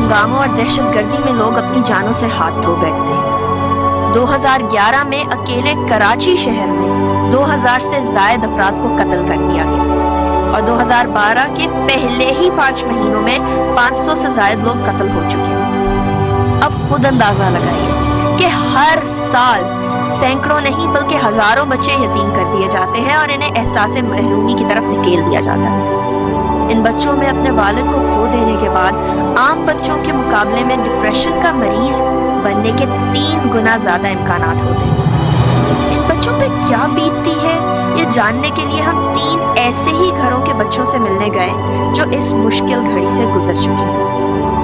ہنگاموں اور دہشت گردی میں لوگ اپنی جانوں سے ہاتھ دھو بیٹھتے ہیں۔ 2011 میں اکیلے کراچی شہر میں 2000 سے زائد افراد کو قتل کر دیا گیا اور 2012 کے پہلے ہی 5 مہینوں میں 500 سے زائد لوگ قتل ہو چکے ہیں۔ اب خود اندازہ لگائیے کہ ہر سال سینکڑوں نہیں بلکہ ہزاروں بچے یتیم کر دیے جاتے ہیں اور انہیں احساس محرومی کی طرف دھکیل دیا جاتا ہے۔ ان بچوں میں اپنے والد کو کھو دینے کے بعد عام بچوں کے مقابلے میں ڈپریشن کا مریض بننے کے 3 گنا زیادہ امکانات ہوتے ہیں۔ ان بچوں پہ کیا بیتتی ہے یہ جاننے کے لیے ہم 3 ایسے ہی گھروں کے بچوں سے ملنے گئے جو اس مشکل گھڑی سے گزر چکے ہیں۔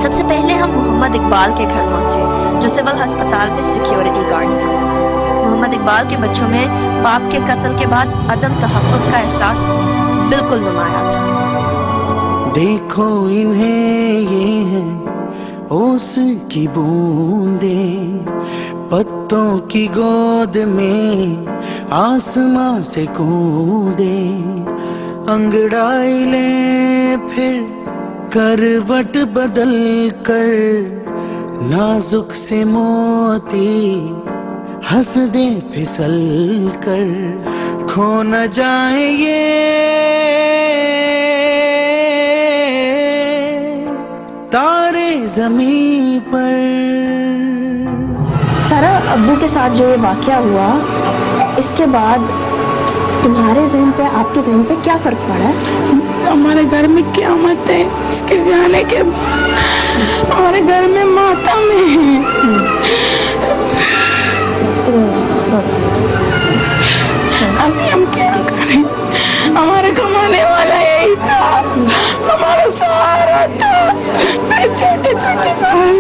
سب سے پہلے ہم محمد اقبال کے گھر پہنچے جو سول ہسپتال میں سیکیورٹی گارڈ تھا۔ محمد اقبال کے بچوں میں باپ کے قتل کے بعد عدم تحفظ کا احساس بالکل نمایاں تھا۔ دیکھو انہیں یہ ہے اوس کی بوندیں، پتوں کی گود میں آسماں سے کودیں، انگڑائی لیں پھر کروٹ بدل کر، نازک سے موتی ہنس دیں پھسل کر، کھو نہ جائیں یہ تارے زمین پر۔ سارا، ابو کے ساتھ جو یہ واقعہ ہوا اس کے بعد تمہارے ذہن پہ، آپ کے ذہن پہ کیا فرق پڑا ہے؟ ہمارے گھر میں قیامت ہے، اس کے جانے کے بعد ہمارے گھر میں ماتم ہے۔ ابھی ہم کیا کریں؟ ہمارے کمانے والا یہی تھا، ہمارا سہارا تھا۔ میرے چھوٹے چھوٹے بھائی،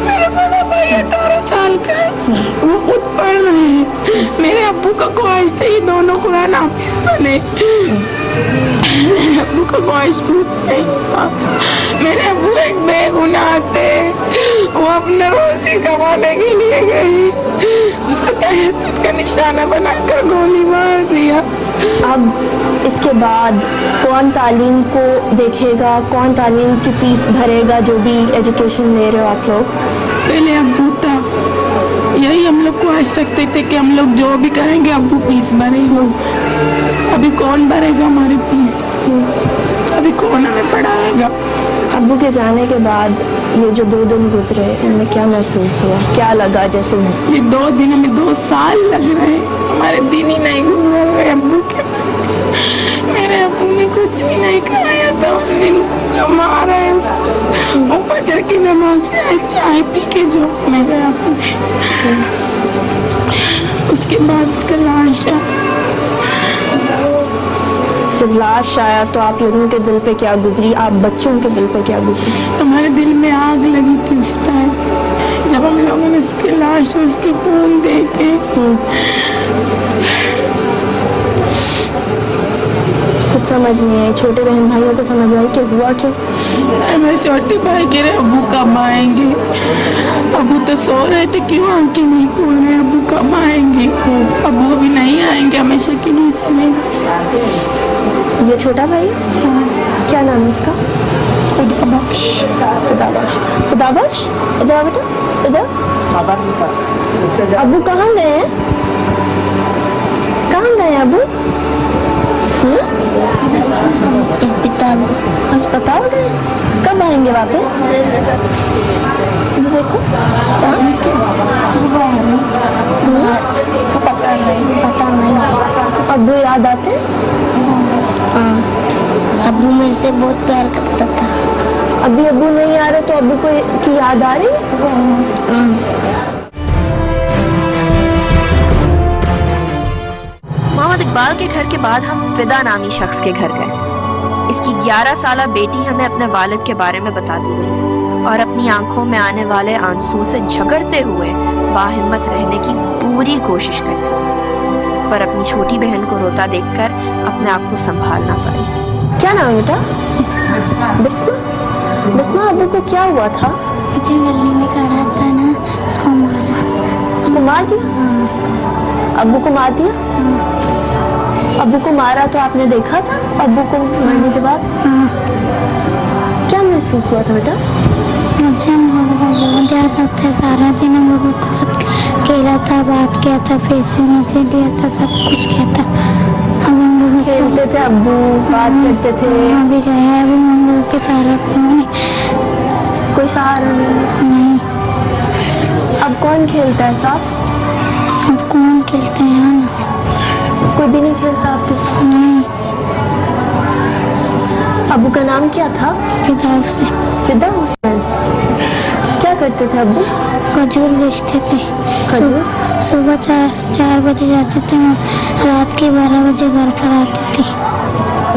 میرا بڑا بھائی 18 سال کا ہے، وہ خود پڑھ رہے ہیں۔ میرے ابو کا خواہش تھا یہ دونوں قرآن حافظ بنے، میرے ابو کا خواہش پورا نہیں ہوا۔ میرے ابو ایک بے گناہ تھے، وہ اپنا روزی کمانے کے لیے گئی، اس کو تہدید کا نشانہ بنا کر گولی مار دیا۔ اب اس کے بعد کون تعلیم کو دیکھے گا، کون تعلیم کی فیس بھرے گا؟ جو بھی ایجوکیشن لے رہے ہو آپ لوگ؟ پہلے ابو تھا، یہی ہم لوگ خواہش رکھتے تھے کہ ہم لوگ جو بھی کریں گے ابو فیس بھرے گا۔ ابھی کون بھرے گا ہماری فیس؟ ابھی کون ہمیں پڑھائے گا؟ ابو کے جانے کے بعد یہ جو 2 دن گزرے ان میں کیا محسوس ہوا؟ کیا لگا جیسے یہ 2 دن ہمیں 2 سال لگ رہے ہیں، ہمارے دن ہی نہیں گزر رہے ابو کے بعد۔ میرے ابو نے کچھ بھی نہیں کھایا تھا اس دن، جو مارا ہے اس کو، وہ فجر کی نماز سے آئے چائے پی کے جو میرے ابو نے، اس کے بعد اس کا لاش آیا۔ جب لاش آیا تو آپ لوگوں کے دل پہ کیا گزری؟ آپ بچوں کے دل پہ کیا گزری؟ ہمارے دل میں آگ لگی تھی اس ٹائم، جب ہم لوگوں نے اس کے لاش اور اس کے خون دیکھے۔ کچھ سمجھ نہیں آئی؟ چھوٹے بہن بھائیوں کو سمجھ آئی کہ ہوا کیا؟ میرے چھوٹے بھائی کہہ رہے ابو کب آئیں گے؟ ابو تو سو رہے تھے، کیوں آنکھیں نہیں کھول رہے؟ ابو کب آئیں گے؟ ابو ابھی نہیں آئیں گے، ہمیشہ کے لیے چلیں گے۔ یہ چھوٹا بھائی کیا نام ہے اس کا؟ خدا بخش۔ خدا بخش۔ خدا بخش، ادھر بیٹا، ادھر۔ ابو کہاں گئے ہیں؟ کہاں گئے ہیں ابو؟ ہسپتال گئے؟ کب آئیں گے واپس؟ دیکھو پتا نہیں۔ ابو یاد آتے ہیں؟ ہاں، ابو میرے سے بہت پیار کرتا تھا۔ ابھی ابو نہیں آ رہے تو ابو کو کی یاد آ رہی؟ ہاں۔ محمد اقبال کے گھر کے بعد ہم فدا نامی شخص کے گھر گئے۔ اس کی 11 سالہ بیٹی ہمیں اپنے والد کے بارے میں بتاتی رہی اور اپنی آنکھوں میں آنے والے آنسو سے جھگڑتے ہوئے باہمت رہنے کی پوری کوشش کرتی، پر اپنی چھوٹی بہن کو روتا دیکھ کر اپنے آپ کو سنبھالنا پڑی۔ کیا نام ہے بیٹا؟ بسمہ۔ بسمہ، ابو کو کیا ہوا تھا؟ مجھے گلی میں کھڑا تھا نا، اس کو مارا۔ اس کو مار دیا؟ ابو کو مار دیا؟ ابو کو مارا تو آپ نے دیکھا تھا ابو کو مارنے کے بعد؟ کیا محسوس ہوا تھا بیٹا؟ मुझे हम लोगों को बहुत याद आता है। सारा दिन हम लोगों को सब खेला था, बात किया था, पैसे में से दिया था, सब कुछ किया था। अब हम लोग खेलते थे अब्बू, बात करते थे। अभी गए हैं, अभी हम लोग के सारा कौन है? कोई सहारा नहीं। अब कौन खेलता है साथ? अब कौन खेलते हैं ना? कोई भी नहीं खेलता आपके साथ? नहीं। अब्बू का नाम क्या था? फिदा से। फिदा हुसैन। क्या करते थे अब्बू? खजूर बेचते थे। खजूर? सुबह 4 बजे जाते थे, रात के 12 बजे घर पर आते थे।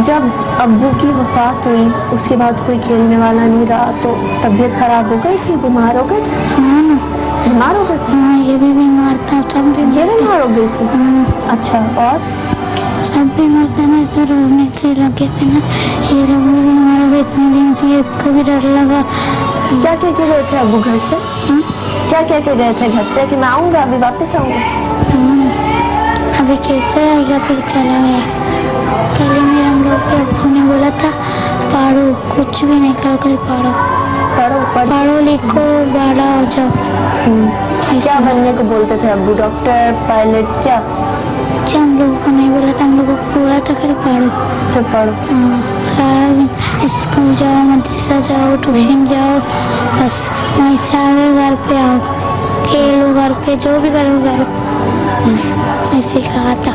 जब अब्बू की वफात हुई उसके बाद कोई खेलने वाला नहीं रहा, तो तबीयत खराब हो गई थी, बीमार हो गए थे? हाँ ना। बीमार हो गए थे? हाँ, ये भी बीमार था, सब ये बीमार बीमार हो गई थी? हाँ, अच्छा, और सब बीमार था ना, ऐसे रोने से लगे थे ना। ये लोग भी बीमार हो गए इतने दिन से, इसको भी डर लगा। क्या कह के गए थे अब्बू घर से? हाँ? क्या कह के गए थे घर से कि मैं आऊँगा, अभी वापस आऊँगा? हाँ, अभी कैसे आएगा, फिर चला गया। पहले मेरे हम लोग के अब्बू ने बोला था पढ़ो, कुछ भी नहीं करो, कल पढ़ो, पढ़ो लिखो, बड़ा हो जाओ। क्या बनने को बोलते थे अब्बू? डॉक्टर, पायलट, क्या? हम लोगों को नहीं बोला था, हम लोगों को बोला था खाली पढ़ो। सब पढ़ो। हाँ, सारा दिन स्कूल जाओ, मदरसा जाओ, ट्यूशन जाओ, बस वहीं से आगे घर पे आओ, खेलो घर पे, जो भी करो करो, बस ऐसे कहा था।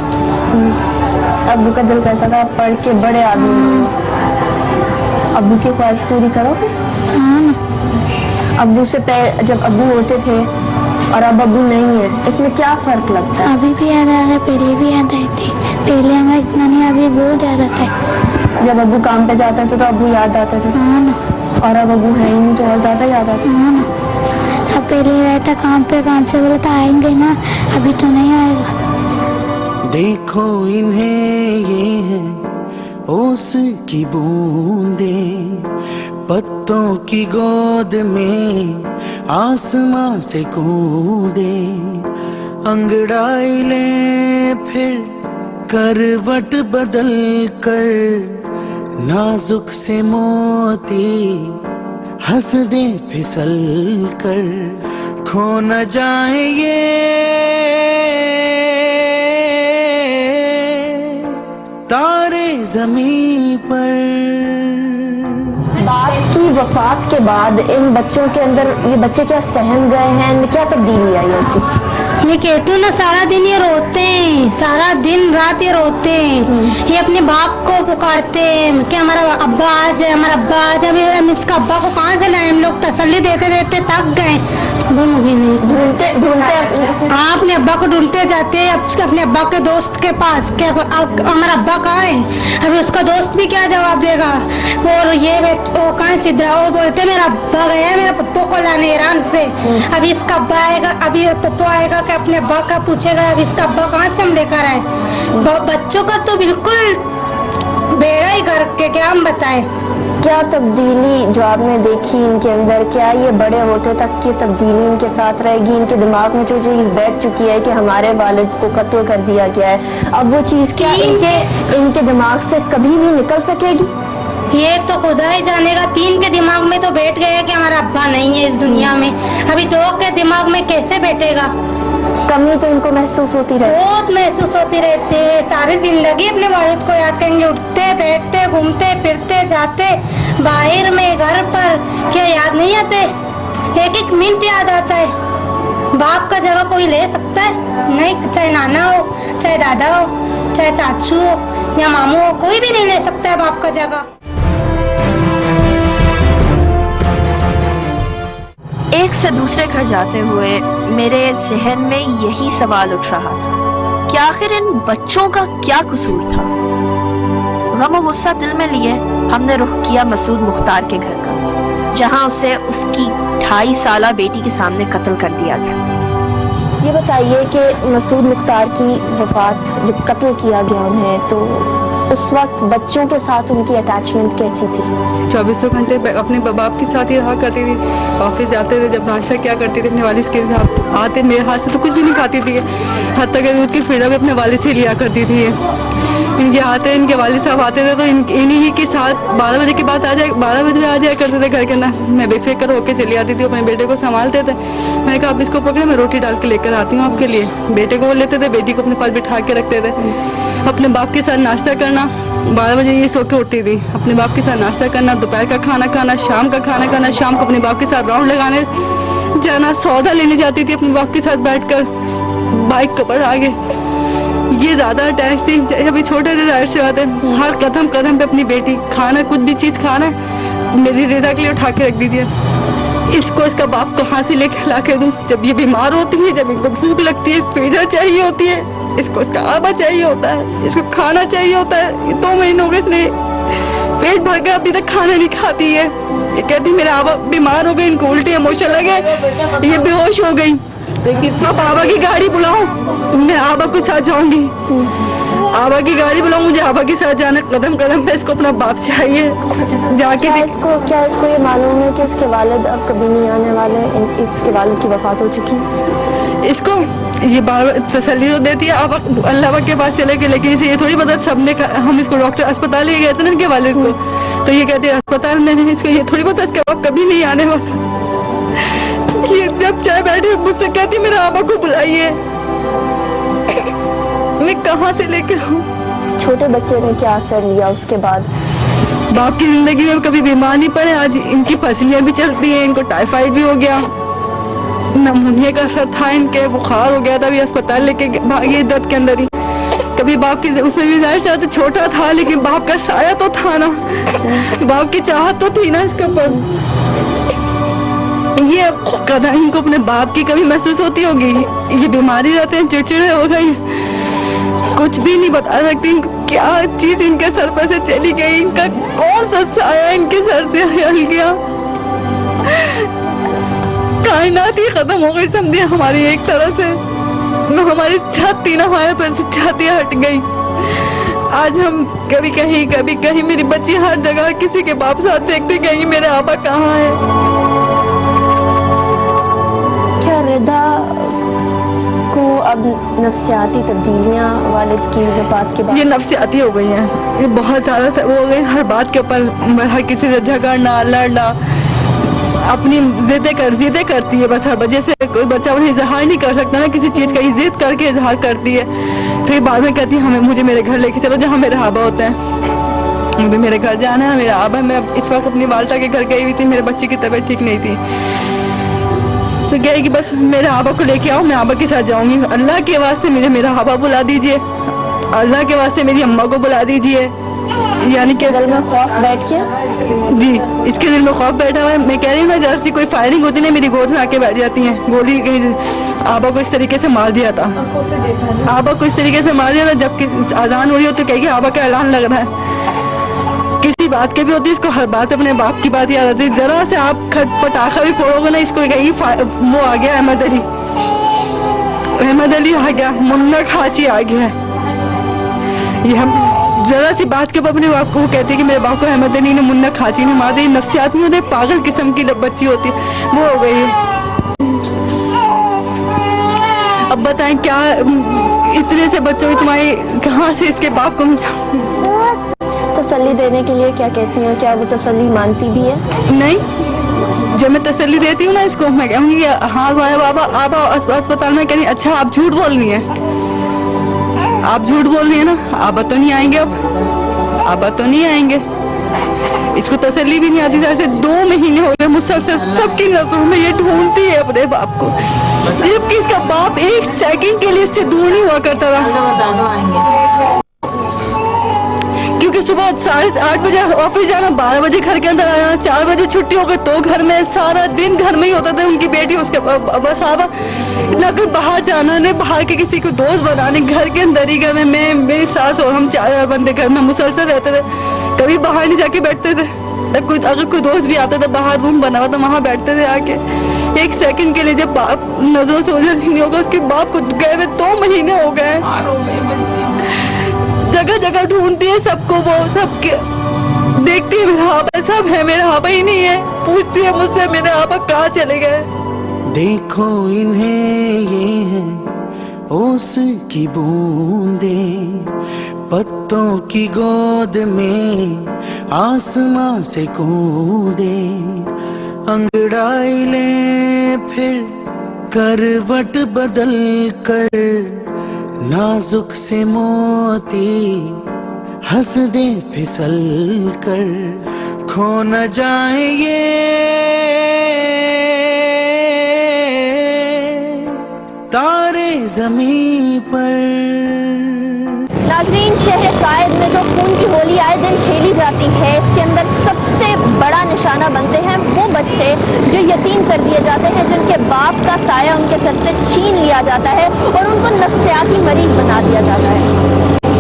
अब्बू का दिल करता था पढ़ के बड़े आदमी बनो। अब्बू की ख्वाहिश पूरी करोगे? हाँ ना। अब्बू से पहले जब अब्बू होते थे और अब अब्बू नहीं है, इसमें क्या फर्क लगता है? अभी भी याद आ रहा है, पहले भी याद आई थी। पहले हमें इतना नहीं, अभी बहुत याद आता है। जब अब्बू काम पे जाते थे तो अब्बू याद आते थे, हाँ ना। और अब अब्बू है ही नहीं तो और ज्यादा याद आते। हाँ ना। अब पहले रहता काम पे, काम से बोला था आएंगे ना, अभी तो नहीं आएगा। देखो इन्हें ये है ओस की बूंदें, पत्तों की गोद में आसमां से कूदे, अंगड़ाई ले फिर करवट बदल कर, नाजुक से मोती हंस दे फिसल कर, खो न जाए ये तारे जमीन पर। बाप की वफात के बाद इन बच्चों के अंदर, ये बच्चे क्या सहम गए हैं, क्या तब्दीली आई ऐसी? मैं कहती हूँ ना, सारा दिन ये रोते हैं, सारा दिन रात ये रोते हैं। ये अपने बाप को पुकारते हैं कि हमारा अब्बा आ जाए, हमारा अब्बा आ जाए। हम इसका अब्बा को कहाँ से लाए? हम लोग तसल्ली देते देते थक गए। ढूंढते हाँ, अपने अब्बा को ढूंढते जाते हैं अपने अब्बा के दोस्त के पास, क्या हमारा अब्बा कहाँ है? अभी उसका दोस्त भी क्या जवाब देगा? और ये वो कहाँ सिद्धरा, वो बोलते मेरा अब्बा गया मेरे पप्पो को लाने ईरान से। अभी इसका अब्बा आएगा, अभी पप्पो आएगा कि अपने अब्बा का पूछेगा अभी इसका अब्बा कहाँ से हम लेकर आए। बच्चों का तो बिल्कुल बेड़ा ही करके क्या हम बताएं। क्या तब्दीली जो आपने देखी इनके अंदर, क्या ये बड़े होते तक की तब्दीली इनके साथ रहेगी? इनके दिमाग में जो चीज़ बैठ चुकी है कि हमारे वालिद को कत्ल कर दिया गया है, अब वो चीज़ क्या इनके दिमाग से कभी भी निकल सकेगी? ये तो खुदा ही जानेगा। 3 के दिमाग में तो बैठ गया कि हमारा अब्बा नहीं है इस दुनिया में, अभी 2 के दिमाग में कैसे बैठेगा? कमी तो इनको महसूस होती रहती है, बहुत महसूस होती रहती है। सारी जिंदगी अपने वालिद को याद करेंगे, उठते बैठते घूमते फिरते जाते बाहर में घर पर, क्या याद नहीं आते? एक एक मिनट याद आता है। बाप का जगह कोई ले सकता है? नहीं, चाहे नाना हो, चाहे दादा हो, चाहे चाचू हो या मामू हो, कोई भी नहीं ले सकता है बाप का जगह। एक से दूसरे घर जाते हुए मेरे जहन में यही सवाल उठ रहा था कि आखिर इन बच्चों का क्या कसूर था। गम और गुस्सा दिल में लिए हमने रुख किया मसूद मुख्तार के घर का, जहां उसे उसकी 2.5 साला बेटी के सामने कत्ल कर दिया गया। ये बताइए कि मसूद मुख्तार की वफात जब कत्ल किया गया उन्हें, तो उस वक्त बच्चों के साथ उनकी अटैचमेंट कैसी थी? 24 घंटे अपने बाप के साथ ही रहा करती थी। ऑफिस जाते थे, जब नाश्ता क्या करती थी अपने वालिद के साथ, आते मेरे हाथ से तो कुछ भी नहीं खाती थी, हद तक दूध की फिड़ा भी अपने वालिद से लिया करती थी। इनके आते, इनके वालिद साहब आते थे तो इन्हीं ही के साथ 12 बजे के बाद 12 बजे आ जाया करते थे घर के अंदर। मैं बेफिक्र होकर चली आती थी, अपने बेटे को संभालते थे। मैंने कहा आप इसको पकड़े, मैं रोटी डाल के लेकर आती हूँ आपके लिए। बेटे को लेते थे, बेटी को अपने पास बिठा के रखते थे। अपने बाप के साथ नाश्ता करना, 12 बजे ये सो के उठती थी, अपने बाप के साथ नाश्ता करना, दोपहर का खाना खाना, शाम का खाना खाना, शाम को अपने बाप के साथ राउंड लगाने जाना, सौदा लेने जाती थी अपने बाप के साथ बैठकर बाइक पर आगे। ये ज़्यादा अटैच थी। अभी छोटे थे, जाहिर सी बात है, हर कदम कदम पे अपनी बेटी, खाना कुछ भी चीज़ खाना मेरी रिदा के लिए उठा के रख दीजिए। इसको इसका बाप कहाँ से लेके ला के दूँ? जब ये बीमार होती है, जब इनको भूख लगती है, फीडर चाहिए होती है, इसको इसका आबा चाहिए होता है, इसको खाना चाहिए होता है। 2 महीनों के इसने पेट भर के अभी तक खाना नहीं खाती है। ये कहती मेरे आबा बीमार हो गए, इनको उल्टी इमोशन लगे, ये बेहोश हो गई। अब आबा की गाड़ी बुलाओ, मैं आबा के साथ जाऊंगी। आबा की गाड़ी बुलाओ, मुझे आबा के साथ जाना। कदम कदम पे इसको अपना बाप चाहिए। जाके क्या इसको ये मालूम है कि इसके वालिद अब कभी नहीं आने वाले? इसके वालिद की वफात हो चुकी। इसको ये बार तसल्ली तो देती है आप अल्लाह के पास चले गए, लेकिन इसे ये थोड़ी पता सबने हम इसको डॉक्टर अस्पताल ले गए थे ना इनके वालिद को, तो ये कहते हैं अस्पताल में है, इसको ये थोड़ी पता इसके बाप कभी नहीं आने वाला। ये जब चाय बैठे मुझसे कहती मेरे आबा को बुलाइए, मैं कहाँ से लेकर आऊँ? छोटे बच्चे ने क्या असर लिया उसके बाद? बाप की जिंदगी में कभी बीमार नहीं पड़े। आज इनकी फसलियाँ भी चलती हैं, इनको टाइफाइड भी हो गया, नमूनिया का असर था, इनके बुखार हो गया था, अभी अस्पताल लेके भागे दर्द के अंदर ही। कभी बाप की उसमें भी जाहिर से छोटा था, लेकिन बाप का साया तो था ना, बाप की चाहत तो थी ना इसके ऊपर। ये कदम इनको अपने बाप की कभी महसूस होती होगी? ये बीमारी रहते हैं, चिड़चिड़े हो गई, कुछ भी नहीं बता सकती इनको क्या चीज इनके सर पर से चली गई, इनका कौन सा साया इनके सर से हल गया। कायनात ही खत्म हो गई समझिए हमारी एक तरह से, हमारी छाती ना हमारे पर से छाती हट गई। आज हम कभी कहीं मेरी बच्ची हर जगह किसी के बाप साथ देखते कहीं मेरे आबा कहाँ है। क्या रिदा को अब नफ्सियाती तब्दीलियाँ वालिद की वफात के बाद? ये नफ्सियाती हो गई हैं, ये बहुत ज़्यादा वो हो गई। हर बात के ऊपर हर किसी से झगड़ना, लड़ना, अपनी जिद्दें करती है बस हर वजह से। कोई बच्चा उन्हें इजहार नहीं कर सकता ना किसी चीज़ का, ये जिद करके इजहार करती है। फिर बाद में कहती है मुझे मेरे घर लेके चलो जहाँ मेरे आबा होते हैं, मुझे मेरे घर जाना है, मेरा आबा। मैं इस वक्त अपनी वालदा के घर गई हुई थी, मेरे बच्चे की तबीयत ठीक नहीं थी, तो क्या है कि बस मेरे आबा को लेके आओ, मैं आबा के साथ जाऊंगी। अल्लाह के वास्ते मेरा आबा बुला दीजिए, अल्लाह के वास्ते मेरी अम्मा को बुला दीजिए। यानी कि दिल में खौफ बैठ गया जी, इसके दिल में खौफ बैठा हुआ है। मैं कह रही हूँ ना, जब से कोई फायरिंग होती है मेरी गोद में आके बैठ जाती हैं। गोली आबा को इस तरीके से मार दिया था, आबा को इस तरीके से मार दिया था, जबकि आजान हो रही हो तो कहेगी आबा का ऐलान लग रहा है। किसी बात के भी होती है, इसको हर बात अपने बाप की बात याद आती है। जरा से आप पटाखा भी फोड़ोगे ना, इसको कहेगी वो आ गया अहमद अली आ गया, मुन्ना खाची आ गया। ये हम जरा सी बात के अपने बाप को कहती है कि मेरे बाप को अहमद अली ने मुन्ना खाची ने मार दी। नफ्सियात में उन्हें पागल किस्म की बच्ची होती है, वो हो गई है। अब बताएं क्या इतने से बच्चों की तुम्हारी कहाँ से इसके बाप को तसल्ली देने के लिए क्या कहती हैं? क्या वो तसल्ली मानती भी है? नहीं, जब मैं तसल्ली देती हूँ ना इसको, मैं कहूँगी हाँ बाबा आप अस्पताल में कहीं, अच्छा आप झूठ बोल रही हैं, आप झूठ बोल रही है ना, आबा तो नहीं आएंगे, अब आबा तो नहीं आएंगे। इसको तसल्ली भी नहीं आती। जैसे 2 महीने हो गए मुसलसल सबकी नजरों में ये ढूंढती है अपने बाप को, जबकि इसका बाप एक सेकंड के लिए इससे दूर नहीं हुआ करता था। क्योंकि सुबह 8:30 बजे ऑफिस जाना, 12 बजे घर के अंदर आना, 4 बजे छुट्टी हो गई तो घर में, सारा दिन घर में ही होता था। उनकी बेटी उसके बस आवा ना कोई बाहर जाना, नहीं बाहर के किसी को दोस्त बनाने, घर के अंदर ही घर में मैं, मेरी सास और हम 4 बंदे घर में मुसलसल रहते थे, कभी बाहर नहीं जाके बैठते थे। अगर कोई दोस्त भी आता था, बाहर रूम बना हुआ था वहाँ बैठते थे आके। एक सेकंड के लिए जब बाप नजरों से ओझल नहीं होगा, उसके बाप को गए हुए 2 महीने हो गए। जगह जगह ढूंढती है सबको, वो सबके देखती है मेरा आबा सब है, मेरा आबा ही नहीं है, पूछती है मुझसे मेरे आबा कहाँ चले गए। देखो इन्हें ये है ओस की बूंदे, पत्तों की गोद में आसमां से कूदे, अंगड़ाई ले फिर करवट बदल कर, नाजुक से मोती हंस दे फिसल कर, खो न जाए ये तारे ज़मीं पर। नाजरीन, शहर कायद में जो खून की होली आए दिन खेली जाती है, इसके अंदर सबसे बड़ा निशाना बनते हैं वो बच्चे जो यतीम कर दिए जाते हैं, जिनके बाप का साया उनके सर से छीन लिया जाता है और उनको नफ्सियाती मरीज बना दिया जाता है।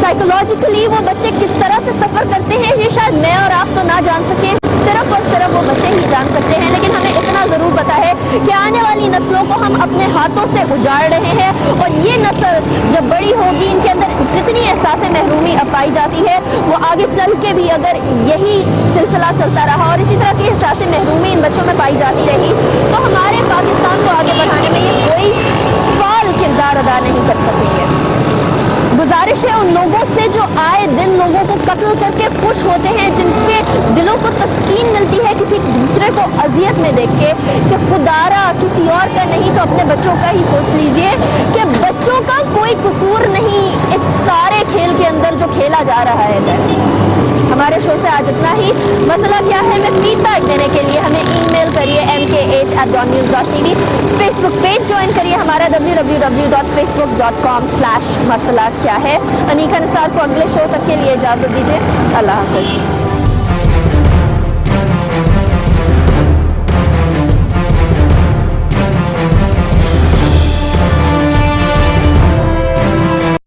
साइकोलॉजिकली वो बच्चे किस तरह से सफ़र करते हैं ये शायद मैं और आप तो ना जान सके, सिर्फ और सिर्फ वो बच्चे ही जान सकते हैं। लेकिन हमें इतना ज़रूर पता है कि आने वाली नस्लों को हम अपने हाथों से उजाड़ रहे हैं, और ये नस्ल जब बड़ी होगी, इनके अंदर जितनी एहसास महरूमी अब पाई जाती है, वो आगे चल के भी अगर यही सिलसिला चलता रहा और इसी तरह की एहसास महरूमी इन बच्चों में पाई जाती रही, तो हमारे पाकिस्तान को आगे बढ़ाने में ये कोई फाल किरदार अदा नहीं कर सकेंगे। गुजारिश है उन लोगों से जो आए दिन लोगों को कत्ल करके खुश होते हैं, जिनके दिलों को तस्कीन मिलती है किसी दूसरे को अजियत में देख के, कि खुदारा किसी और का नहीं तो अपने बच्चों का ही सोच लीजिए कि बच्चों का कोई कसूर नहीं इस सारे खेल के अंदर जो खेला जा रहा है। हमारे शो से आज इतना ही। मसला क्या है, मैं फीडबैक देने के लिए हमें ईमेल करिए mkh@news.tv, फेसबुक पेज ज्वाइन करिए हमारा www.facebook.com/मसला क्या है। अनीका निसार को अगले शो तक के लिए इजाज़त दीजिए। अल्लाह हाफ़िज़।